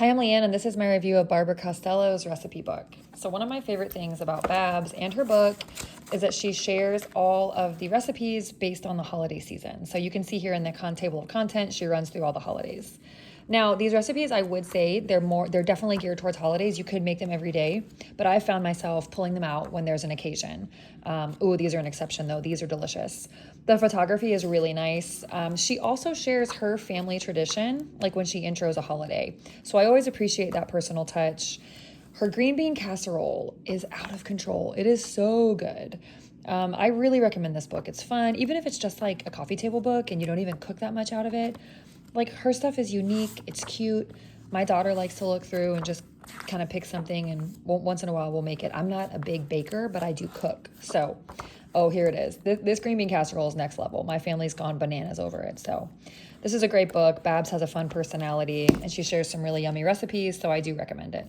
Hi, I'm Leanne, and this is my review of Barbara Costello's recipe book. So one of my favorite things about Babs and her book is that she shares all of the recipes based on the holiday season. So you can see here in the table of content, she runs through all the holidays. Now, these recipes, I would say they're definitely geared towards holidays. You could make them every day, but I found myself pulling them out when there's an occasion. These are an exception though. These are delicious. The photography is really nice. She also shares her family tradition, like when she intros a holiday. So I always appreciate that personal touch. Her green bean casserole is out of control. It is so good. I really recommend this book. It's fun, even if it's just like a coffee table book and you don't even cook that much out of it. Like, her stuff is unique. It's cute. My daughter likes to look through and just kind of pick something, and once in a while we'll make it. I'm not a big baker, but I do cook. So, here it is. This green bean casserole is next level. My family's gone bananas over it. So this is a great book. Babs has a fun personality, and she shares some really yummy recipes, so I do recommend it.